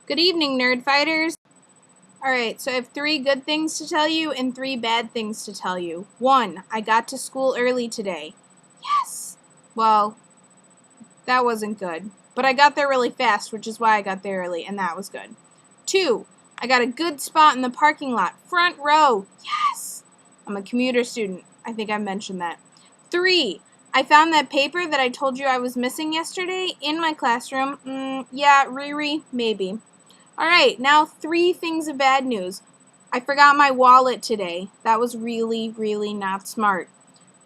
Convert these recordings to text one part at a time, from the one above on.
Good evening, nerd fighters. Alright, so I have 3 good things to tell you and 3 bad things to tell you. 1, I got to school early today. Yes! Well, that wasn't good. But I got there really fast, which is why I got there early, and that was good. 2, I got a good spot in the parking lot. Front row. Yes! I'm a commuter student. I think I mentioned that. 3, I found that paper that I told you I was missing yesterday in my classroom. Yeah, Riri, maybe. Alright, now 3 things of bad news. I forgot my wallet today. That was really, really not smart.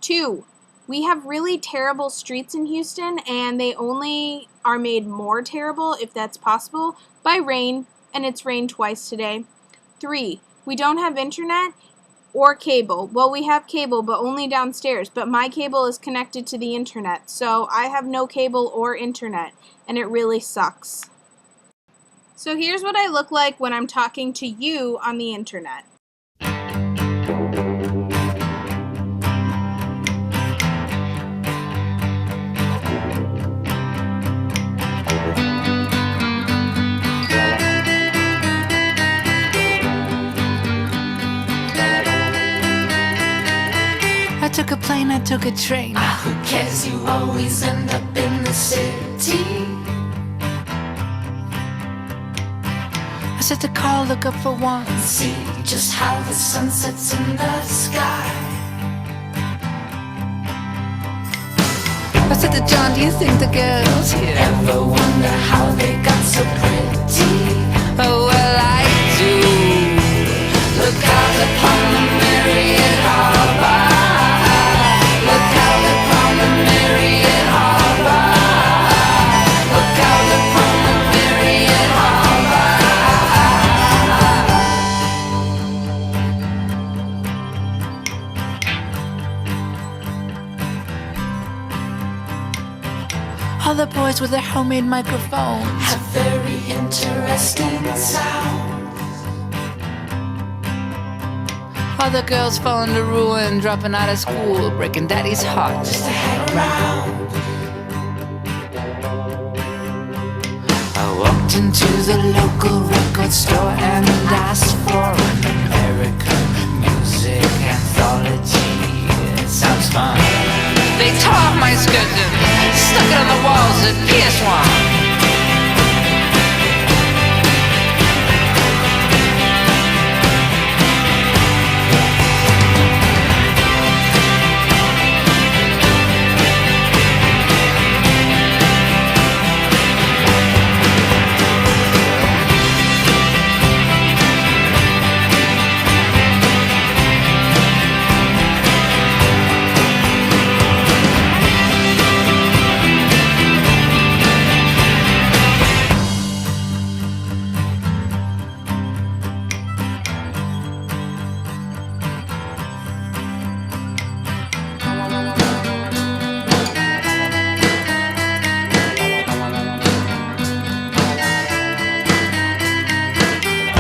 2, we have really terrible streets in Houston, and they only are made more terrible, if that's possible, by rain, and it's rained twice today. 3, we don't have internet or cable. Well, we have cable, but only downstairs, but my cable is connected to the internet, so I have no cable or internet, and it really sucks. So here's what I look like when I'm talking to you on the internet. I took a plane, I took a train. Who cares, you always end up in the city. I set the car, look up for one. See just how the sun sets in the sky. I said to John, do you think the girls here Ever wonder how they got so pretty? Oh, well, I do. Look out upon the Mariette Harbor. Look out upon the Mariette Harbor. Look out upon the Mariette Harbor. All the boys with their homemade microphones. Have very interesting sound. All the girls falling to ruin, dropping out of school, breaking daddy's heart just to hang Around. I walked into the local record store and asked for an American music anthology. It sounds fun. They tore off my skirt and stuck it on the walls at PS1.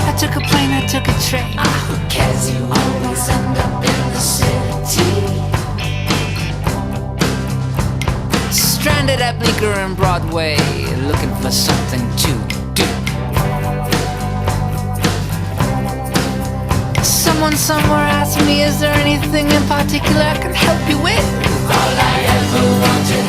I took a plane, I took a train. Who cares, you always end up in the city. Stranded at Bleecker and Broadway, looking for something to do. Someone somewhere asked me, is there anything in particular I can help you with? All I ever wanted